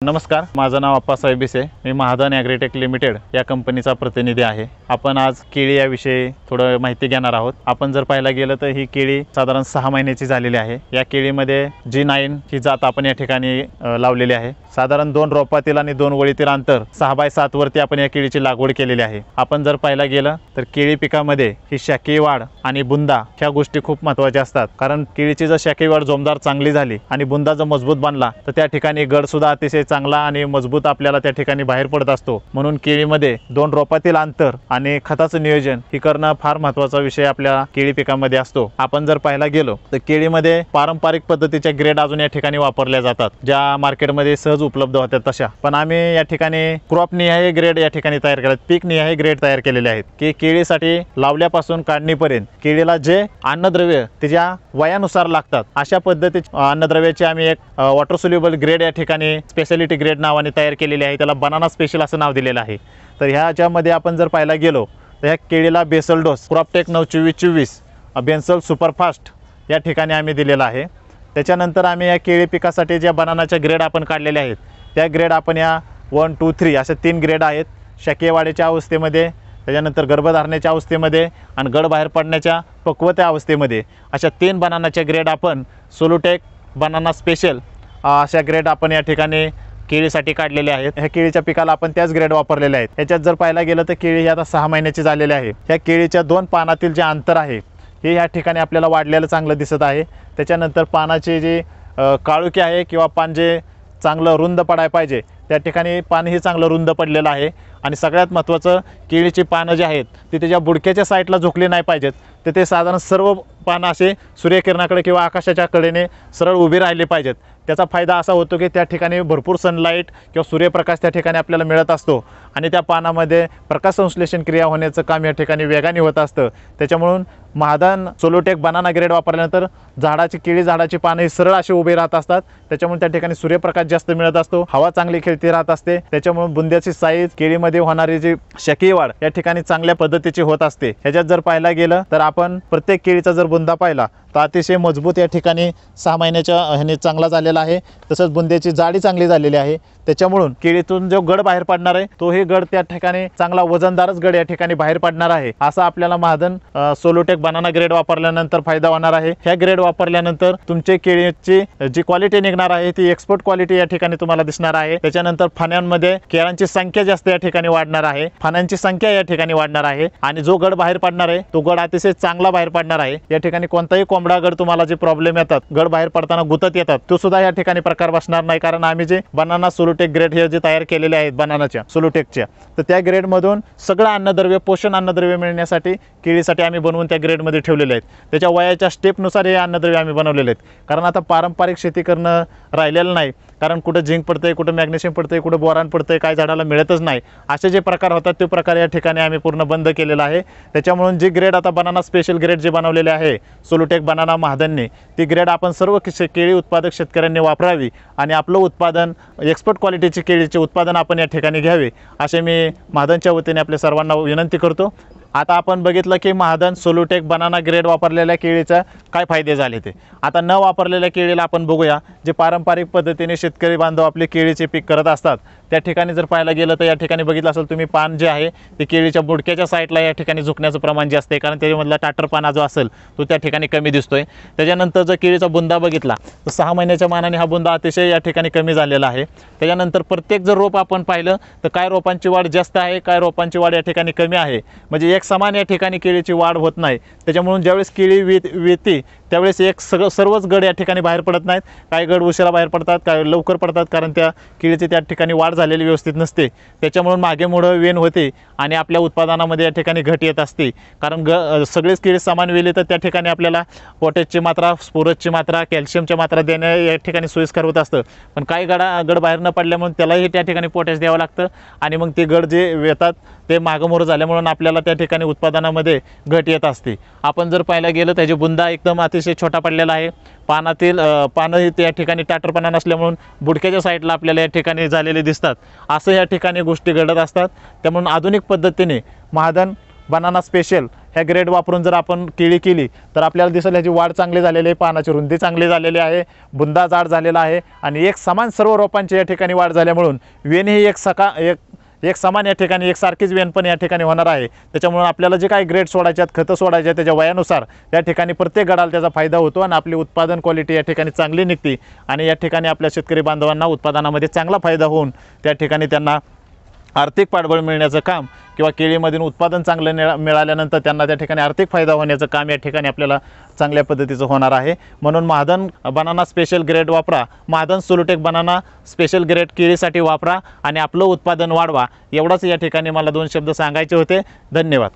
नमस्कार, माझं नाव अप्पासाहेब बिसे. मी महाधन ॲग्रीटेक लिमिटेड या कंपनीचा प्रतिनिधी आहे. आपण आज केळी याविषयी थोडं माहिती घेणार आहोत. आपण जर पाहायला गेलं तर ही केळी साधारण 6 महिन्याची झालेली आहे. या केळीमध्ये G9 ही जात आपण या ठिकाणी लावलेली आहे. साधारण 2 रोपातील आणि 2 वळीतील अंतर 6x7 वरती आपण या केळीची लागवड केलेली आहे. आपण जर पाहायला गेलं तर केळी पिकामध्ये ही शाखीय वाढ आणि बुंदा ह्या गोष्टी खूप महत्त्वाच्या असतात. कारण केळीची जर शाखीय वाढ जोमदार चांगली झाली आणि बुंदा जर मजबूत बनला तर त्या ठिकाणी गड सुद्धा अतिशय चांगला आणि मजबूत आपल्याला त्या ठिकाणी बाहेर पडत असतो. म्हणून केळीमध्ये 2 रोपातील अंतर आणि खताचं नियोजन ही करणं फार महत्त्वाचा विषय आपल्या केळी पिकामध्ये असतो. आपण जर पाहायला गेलो तर केळीमध्ये पारंपरिक पद्धतीच्या ग्रेड अजून या ठिकाणी वापरल्या जातात, ज्या मार्केटमध्ये सहज उपलब्ध होतात तशा. पण आम्ही या ठिकाणी क्रॉप निहाय ग्रेड या ठिकाणी तयार केले, पीक निहाय ग्रेड तयार केलेले आहेत की केळीसाठी लावल्यापासून काढणीपर्यंत केळीला जे अन्नद्रव्य त्याच्या वयानुसार लागतात अशा पद्धतीचे अन्नद्रव्याचे आम्ही एक वॉटर सोल्युबल ग्रेड या ठिकाणी स्पेशालिटी ग्रेड नावाने तयार केलेली आहे. त्याला बनाना स्पेशल असं नाव दिलेलं आहे. तर ह्याच्यामध्ये आपण जर पाहायला गेलो तर ह्या केळीला बेसल डोस क्रॉपटेक 92424 बेन्सल सुपरफास्ट या ठिकाणी आम्ही दिलेला आहे. त्याच्यानंतर आम्ही या केळी पिकासाठी ज्या बनानाच्या ग्रेड आपण काढलेल्या आहेत त्या ग्रेड आपण या 1, 2, 3 अशा 3 ग्रेड आहेत. शाखीय वाढीच्या अवस्थेमध्ये, त्याच्यानंतर गर्भधारणेच्या अवस्थेमध्ये आणि गड बाहेर पडण्याच्या पक्वत्या अवस्थेमध्ये अशा 3 बनानाच्या ग्रेड आपण सोलुटेक बनाना स्पेशल अशा ग्रेड आपण या ठिकाणी केळीसाठी काढलेले आहेत. ह्या केळीच्या पिकाला आपण त्याच ग्रेड वापरलेले आहेत. ह्याच्यात जर पाहायला गेलं तर केळी ही आता 6 महिन्याची झालेली आहे. ह्या केळीच्या 2 पानातील जे अंतर आहे हे या ठिकाणी आपल्याला वाढलेलं चांगलं दिसत आहे. त्याच्यानंतर पानाची जी काळुकी आहे किंवा पान जे चांगलं रुंद पडायला पाहिजे त्या ठिकाणी पानही चांगलं रुंद पडलेलं आहे. आणि सगळ्यात महत्त्वाचं केळीची पानं जी आहेत ती त्याच्या बुडक्याच्या साईडला झुकली नाही पाहिजेत, तर ते साधारण सर्व पानं असे सूर्यकिरणाकडे किंवा आकाशाच्या कडेने सरळ उभी राहिली पाहिजेत. त्याचा फायदा असा होतो की त्या ठिकाणी भरपूर सनलाईट किंवा सूर्यप्रकाश त्या ठिकाणी आपल्याला मिळत असतो आणि त्या पानामध्ये प्रकाश संश्लेषण क्रिया होण्याचं काम या ठिकाणी वेगाने होत असतं. त्याच्यामुळून महाधन सोलोटेक बनाना ग्रेड वापरल्यानंतर केळी झाडाची पानं ही सरळ अशी उभी राहत असतात. त्याच्यामुळे त्या ठिकाणी सूर्यप्रकाश जास्त मिळत असतो, हवा चांगली खेळती राहत असते. त्याच्यामुळे बुंद्याची साईज, केळीमध्ये होणारी जी शाखीय वाढ या ठिकाणी चांगल्या पद्धतीची होत असते. ह्याच्यात जर पाहायला गेलं तर आपण प्रत्येक केळीचा जर बुंदा पाहिला तर अतिशय मजबूत या ठिकाणी 6 महिन्याच्या ह्याने चांगला झालेला आहे. तसंच बुंद्याची जाडी चांगली झालेली आहे. त्याच्यामुळून केळीतून जो गड बाहेर पडणार आहे तोही गड त्या ठिकाणी चांगला वजनदारच गड या ठिकाणी बाहेर पडणार आहे. असा आपल्याला महाधन सोलोटेक बनाना ग्रेड वापरल्यानंतर फायदा होणार आहे. ह्या ग्रेड वापरल्यानंतर तुमचे केळीची जी क्वालिटी निघणार आहे ती एक्सपोर्ट क्वालिटी या ठिकाणी तुम्हाला दिसणार आहे. त्याच्यानंतर फाण्यांमध्ये केळांची संख्या जास्त या ठिकाणी वाढणार आहे, फाण्यांची संख्या या ठिकाणी वाढणार आहे आणि जो गड बाहेर पडणार आहे तो गड अतिशय चांगला बाहेर पडणार आहे. या ठिकाणी कोणताही कोंबडा गड तुम्हाला जे प्रॉब्लेम येतात, गड बाहेर पडताना गुतत येतात, तो सुद्धा या ठिकाणी प्रकार बसणार नाही. कारण आम्ही जे बनाना सोलोटेक ग्रेड हे जे तयार केलेले आहेत बनानाच्या सोलोटेकच्या, तर त्या ग्रेडमधून सगळं अन्नद्रव्य, पोषण अन्नद्रव्य मिळण्यासाठी केळीसाठी आम्ही बनवून त्या ग्रेडमध्ये ठेवलेले आहेत. त्याच्या वयाच्या स्टेपनुसार हे अन्नद्रव्य आम्ही बनवलेले आहेत. कारण आता पारंपरिक शेती करणं राहिलेलं नाही. कारण कुठं झिंक पडतंय, कुठं मॅग्नेशियम पडतंय, कुठं बोरान पडतंय, काय झाडाला मिळतच नाही. असे जे प्रकार होतात ते प्रकार या ठिकाणी आम्ही पूर्ण बंद केलेला आहे. त्याच्यामुळे जी ग्रेड आता बनाना स्पेशल ग्रेड जे बनवलेले आहे सोलोटेक बनाना महाधनने, ती ग्रेड आपण सर्व केळी उत्पादक शेतकऱ्यांनी वापरावी आणि आपलं उत्पादन एक्सपोर्ट क्वालिटीचे केळीचे उत्पादन आपण या ठिकाणी घ्यावे असे मी महाधनच्या वतीने आपल्या सर्वांना विनंती करतो. आता आपण बघितलं की महाधन सोलोटेक बनाना ग्रेड वापरलेल्या केळीचा काय फायदे झाले ते. आता न वापरलेल्या केळीला आपण बघूया. जे पारंपरिक पद्धतीने शेतकरी बांधव आपले केळीचे पीक करत असतात त्या ठिकाणी जर पाहायला गेलं तर या ठिकाणी बघितलं असेल तुम्ही, पान जे आहे ते केळीच्या बुडक्याच्या साईडला या ठिकाणी झुकण्याचं प्रमाण जास्त आहे. कारण त्याच्यामधला टाटरपाना जो असेल तो त्या ठिकाणी कमी दिसतोय. त्याच्यानंतर जर केळीचा बुंदा बघितला तर 6 महिन्याच्या मानाने हा बुंदा अतिशय या ठिकाणी कमी झालेला आहे. त्याच्यानंतर प्रत्येक जर रोप आपण पाहिलं तर काय रोपांची वाढ जास्त आहे, काय रोपांची वाढ या ठिकाणी कमी आहे. म्हणजे एक समान या ठिकाणी केळीची वाढ होत नाही. त्याच्यामुळे ज्यावेळेस केळी वेती त्यावेळेस सर्वच गड या ठिकाणी बाहेर पडत नाहीत. काही गड उशिरा बाहेर पडतात, काही लवकर पडतात, कारण त्या केळीची त्या ठिकाणी वाढ झालेली व्यवस्थित नसते. त्याच्यामुळे मागे मुळं वेन होते आणि आपल्या उत्पादनामध्ये या ठिकाणी घट येत असते. कारण सगळेच केळी समान वेली तर त्या ठिकाणी आपल्याला पोटॅशची मात्रा, स्फोरसची मात्रा, कॅल्शियमच्या मात्रा देणं या ठिकाणी सोयीस्कर होत असतं. पण काही गड बाहेर न पडल्यामुळे त्यालाही त्या ठिकाणी पोटॅश द्यावं लागतं आणि मग ते गड जे येतात ते मागमोर झाल्यामुळे आपल्याला त्या ठिकाणी उत्पादनामध्ये घट येत असते. आपण जर पाहायला गेलं त्याचे बुंदा एकदम अतिशय छोटा पडलेला आहे. पानं त्या ठिकाणी टाटरपणा नसल्यामुळे बुडक्याच्या साईडला आपल्याला या ठिकाणी झालेले दिसतात. असं या ठिकाणी गोष्टी घडत असतात. त्यामुळे आधुनिक पद्धतीने महाधन बनाना स्पेशल ह्या ग्रेड वापरून जर आपण केळी केली तर आपल्याला दिसेल ह्याची वाढ चांगली झालेली आहे, पानाची रुंदी चांगली झालेली आहे, बुंदा जाड झालेला आहे आणि एक समान सर्व रोपांची या ठिकाणी वाढ झाल्यामुळे वेण ही एक समान या ठिकाणी एकसारखीच वेण पण या ठिकाणी होणार आहे। त्याच्यामुळे आपल्याला जे काही ग्रेड सोडायचे आहेत, खतं सोडायचे आहेत, त्याच्या वयानुसार या ठिकाणी प्रत्येक गडाला त्याचा फायदा होतो आणि आपली उत्पादन क्वालिटी या ठिकाणी चांगली निघते आणि या ठिकाणी आपल्या शेतकरी बांधवांना उत्पादनामध्ये चांगला फायदा होऊन त्या ठिकाणी त्यांना आर्थिक पाठबळ मिळण्याचं काम किंवा केळीमधून उत्पादन चांगलं मिळाल्यानंतर त्यांना त्या ठिकाणी आर्थिक फायदा होण्याचं काम या ठिकाणी आपल्याला चांगल्या पद्धतीचं होणार आहे। म्हणून महाधन बनाना स्पेशल ग्रेड वापरा, महाधन सोलोटेक बनाना स्पेशल ग्रेड केळीसाठी वापरा आणि आपलं उत्पादन वाढवा। एवढंच या ठिकाणी मला 2 शब्द सांगायचे होते। धन्यवाद।